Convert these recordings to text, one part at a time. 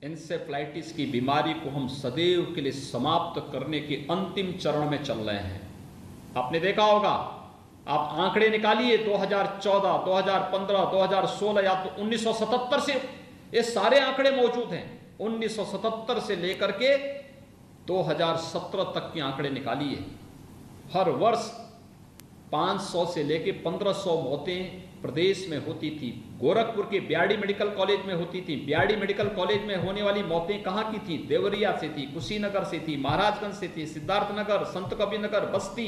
Encephalitis की बीमारी को हम सदैव के लिए समाप्त करने के अंतिम चरण में चल रहे हैं। आपने देखा होगा, आप आंकड़े निकालिए 2014, 2015, 2016 या तो 1977 से, ये सारे आंकड़े मौजूद हैं। 1977 से लेकर के 2017 तक के आंकड़े निकालिए। हर वर्ष 500 से लेकर 1500 मौतें प्रदेश में होती थी। गोरखपुर के बीआरडी मेडिकल कॉलेज में होती थी। बीआरडी मेडिकल कॉलेज में होने वाली मौतें कहां की थी? देवरिया से थी, कुशीनगर से थी, महाराजगंज से थी, सिद्धार्थनगर, संत कबीरनगर, बस्ती,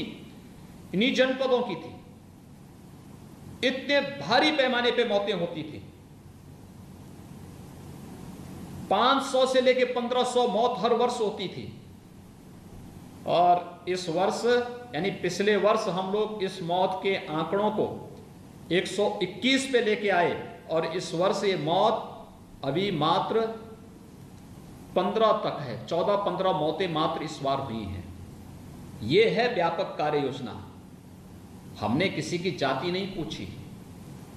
इन्हीं जनपदों की थी। इतने भारी पैमाने पे मौतें होती थी। 500 से लेकर 1500 मौत हर वर्ष होती थी। और इस वर्ष यानी पिछले वर्ष हम लोग इस मौत के आंकड़ों को 121 पे लेके आए और इस वर्ष ये मौत अभी मात्र 15 तक है। 14-15 मौतें मात्र इस बार हुई हैं। ये है व्यापक कार्य योजना। हमने किसी की जाति नहीं पूछी,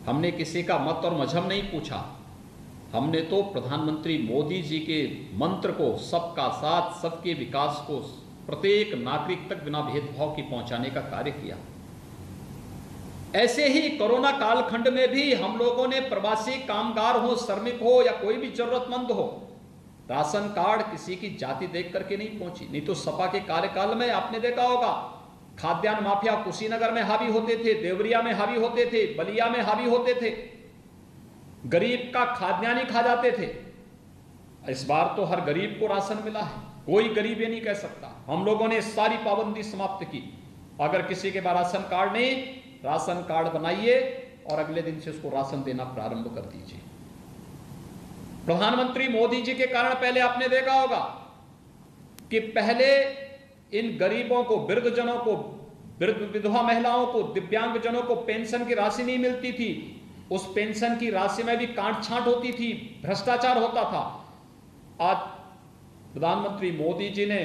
हमने किसी का मत और मजहब नहीं पूछा। हमने तो प्रधानमंत्री मोदी जी के मंत्र को, सबका साथ सबके विकास को प्रत्येक नागरिक तक बिना भेदभाव की पहुंचाने का कार्य किया। ऐसे ही कोरोना कालखंड में भी हम लोगों ने प्रवासी कामगार हो, श्रमिक हो या कोई भी जरूरतमंद हो, राशन कार्ड किसी की जाति देख करके नहीं पहुंची। नहीं तो सपा के कार्यकाल में आपने देखा होगा, खाद्यान्न माफिया कुशीनगर में हावी होते थे, देवरिया में हावी होते थे, बलिया में हावी होते थे, गरीब का खाद्यान्न ही खा जाते थे। इस बार तो हर गरीब को राशन मिला है, कोई गरीब ये नहीं कह सकता। हम लोगों ने सारी पाबंदी समाप्त की। अगर किसी के पास राशन कार्ड नहीं, राशन कार्ड बनाइए और अगले दिन से उसको राशन देना प्रारंभ कर दीजिए। प्रधानमंत्री मोदी जी के कारण पहले आपने देखा होगा कि पहले इन गरीबों को, वृद्धजनों को, विधवा महिलाओं को, दिव्यांगजनों को पेंशन की राशि नहीं मिलती थी। उस पेंशन की राशि में भी काट छांट होती थी, भ्रष्टाचार होता था। आज प्रधानमंत्री मोदी जी ने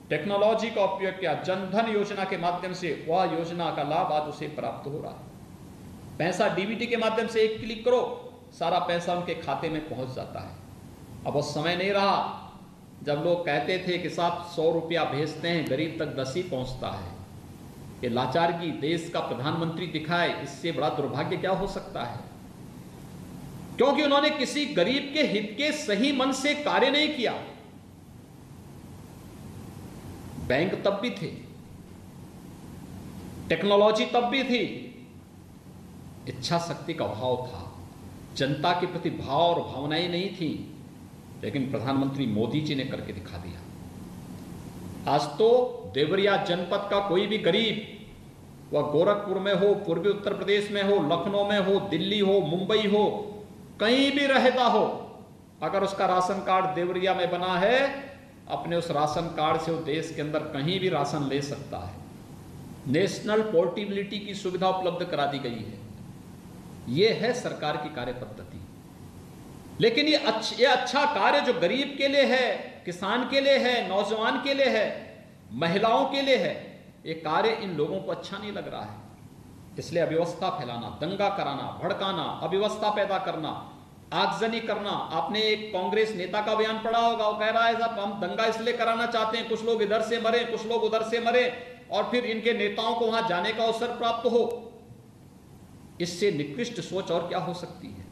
टेक्नोलॉजी का उपयोग किया, जनधन योजना के माध्यम से वह योजना का लाभ आज उसे प्राप्त हो रहा है। पैसा डीबीटी के माध्यम से एक क्लिक करो, सारा पैसा उनके खाते में पहुंच जाता है। अब वो समय नहीं रहा जब लोग कहते थे कि साहब 100 रुपया भेजते हैं, गरीब तक 10 ही पहुंचता है। ये लाचारगी देश का प्रधानमंत्री दिखाए, इससे बड़ा दुर्भाग्य क्या हो सकता है? क्योंकि उन्होंने किसी गरीब के हित के सही मन से कार्य नहीं किया। बैंक तब भी थे, टेक्नोलॉजी तब भी थी, इच्छा शक्ति का अभाव था, जनता के प्रति भाव और भावनाएं नहीं थी। लेकिन प्रधानमंत्री मोदी जी ने करके दिखा दिया। आज तो देवरिया जनपद का कोई भी गरीब, वह गोरखपुर में हो, पूर्वी उत्तर प्रदेश में हो, लखनऊ में हो, दिल्ली हो, मुंबई हो, कहीं भी रहता हो, अगर उसका राशन कार्ड देवरिया में बना है, अपने उस राशन कार्ड से वो देश के अंदर कहीं भी राशन ले सकता है। नेशनल पोर्टेबिलिटी की सुविधा उपलब्ध करा दी गई है। यह है सरकार की कार्य पद्धति। लेकिन ये अच्छा कार्य जो गरीब के लिए है, किसान के लिए है, नौजवान के लिए है, महिलाओं के लिए है, ये कार्य इन लोगों को अच्छा नहीं लग रहा है। इसलिए अव्यवस्था फैलाना, दंगा कराना, भड़काना, अव्यवस्था पैदा करना, आगजनी करना। आपने एक कांग्रेस नेता का बयान पढ़ा होगा, वो कह रहा है साहब हम दंगा इसलिए कराना चाहते हैं, कुछ लोग इधर से मरे, कुछ लोग उधर से मरे और फिर इनके नेताओं को वहां जाने का अवसर प्राप्त हो। इससे निकृष्ट सोच और क्या हो सकती है?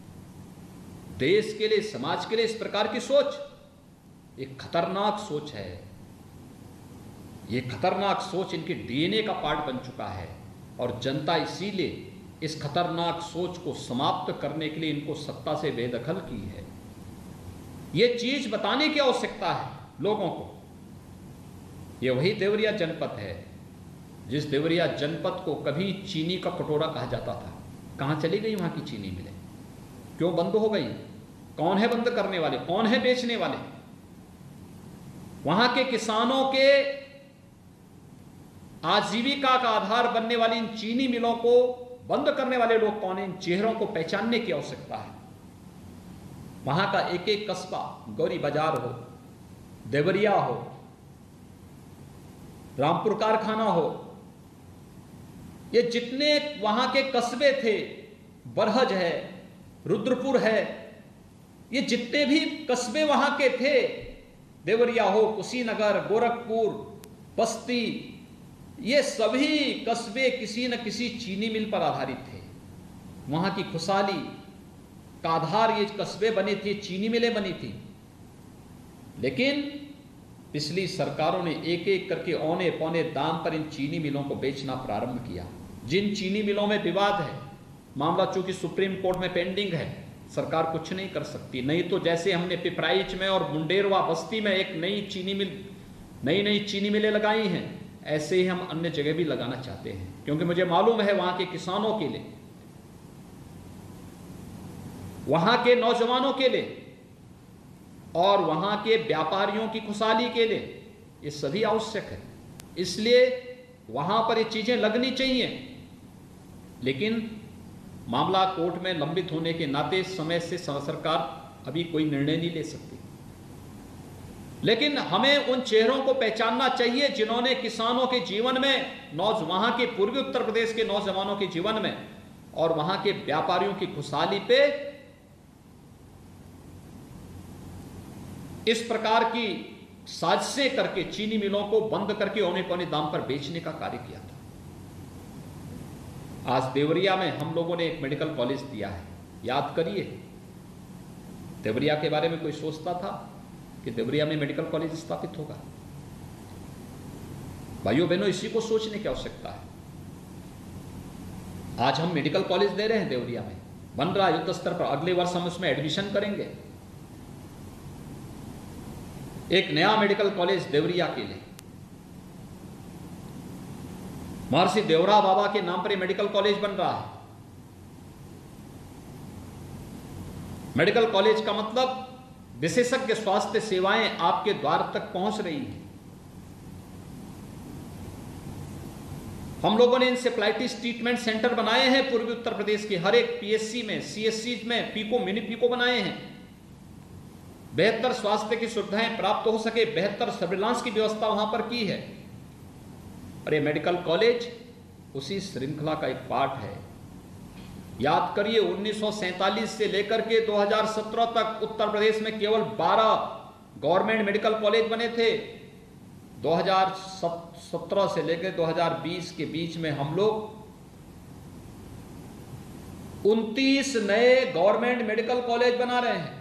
देश के लिए, समाज के लिए इस प्रकार की सोच एक खतरनाक सोच है। ये खतरनाक सोच इनके डीएनए का पार्ट बन चुका है और जनता इसीलिए इस खतरनाक सोच को समाप्त करने के लिए इनको सत्ता से बेदखल की है। ये चीज बताने की आवश्यकता है लोगों को। ये वही देवरिया जनपद है जिस देवरिया जनपद को कभी चीनी का कटोरा कहा जाता था। कहां चली गई वहां की चीनी मिलें? क्यों बंद हो गई? कौन है बंद करने वाले? कौन है बेचने वाले? वहां के किसानों के आजीविका का आधार बनने वाली इन चीनी मिलों को बंद करने वाले लोग कौन हैं? इन चेहरों को पहचानने की आवश्यकता है। वहां का एक एक कस्बा, गौरी बाजार हो, देवरिया हो, रामपुर कारखाना हो, ये जितने वहां के कस्बे थे, बरहज है, रुद्रपुर है, ये जितने भी कस्बे वहां के थे, देवरिया हो, कुशीनगर, गोरखपुर, बस्ती, ये सभी कस्बे किसी न किसी चीनी मिल पर आधारित थे। वहां की खुशहाली का आधार ये कस्बे बने थे, चीनी मिलें बनी थी। लेकिन पिछली सरकारों ने एक एक करके औने पौने दाम पर इन चीनी मिलों को बेचना प्रारंभ किया। जिन चीनी मिलों में विवाद है, मामला चूंकि सुप्रीम कोर्ट में पेंडिंग है, सरकार कुछ नहीं कर सकती। नहीं तो जैसे हमने पिपराइच में और मुंडेरवा बस्ती में एक नई चीनी मिलें लगाई हैं, ऐसे ही हम अन्य जगह भी लगाना चाहते हैं, क्योंकि मुझे मालूम है वहां के किसानों के लिए, वहां के नौजवानों के लिए और वहां के व्यापारियों की खुशहाली के लिए ये सभी आवश्यक है। इसलिए वहां पर ये चीजें लगनी चाहिए। लेकिन मामला कोर्ट में लंबित होने के नाते समय से सरकार अभी कोई निर्णय नहीं ले सकती। लेकिन हमें उन चेहरों को पहचानना चाहिए जिन्होंने किसानों के जीवन में, वहां के पूर्वी उत्तर प्रदेश के नौजवानों के जीवन में और वहां के व्यापारियों की खुशहाली पे इस प्रकार की साजिशें करके चीनी मिलों को बंद करके औने पौने दाम पर बेचने का कार्य किया था। आज देवरिया में हम लोगों ने एक मेडिकल कॉलेज दिया है। याद करिए, देवरिया के बारे में कोई सोचता था कि देवरिया में मेडिकल कॉलेज स्थापित होगा? भाइयों बहनों, इसी को सोचने की आवश्यकता है। आज हम मेडिकल कॉलेज दे रहे हैं, देवरिया में बन रहा युद्ध स्तर पर। अगले वर्ष हम उसमें एडमिशन करेंगे, एक नया मेडिकल कॉलेज देवरिया के लिए। महर्षि देवरा बाबा के नाम पर यह मेडिकल कॉलेज बन रहा है। मेडिकल कॉलेज का मतलब विशेषज्ञ स्वास्थ्य सेवाएं आपके द्वार तक पहुंच रही हैं। हम लोगों ने इंसेफ्लाइटिस ट्रीटमेंट सेंटर बनाए हैं पूर्वी उत्तर प्रदेश के हर एक पीएससी में, सीएससी में, पीको, मिनी पीको बनाए हैं। बेहतर स्वास्थ्य की सुविधाएं प्राप्त हो सके, बेहतर सर्विलांस की व्यवस्था वहां पर की है। और ये मेडिकल कॉलेज उसी श्रृंखला का एक पार्ट है। याद करिए, 1947 से लेकर के 2017 तक उत्तर प्रदेश में केवल 12 गवर्नमेंट मेडिकल कॉलेज बने थे। 2017 से लेकर 2020 के बीच में हम लोग 29 नए गवर्नमेंट मेडिकल कॉलेज बना रहे हैं।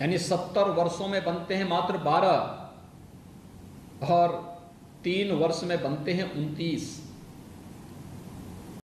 यानी 70 वर्षों में बनते हैं मात्र 12 और 3 वर्ष में बनते हैं 29।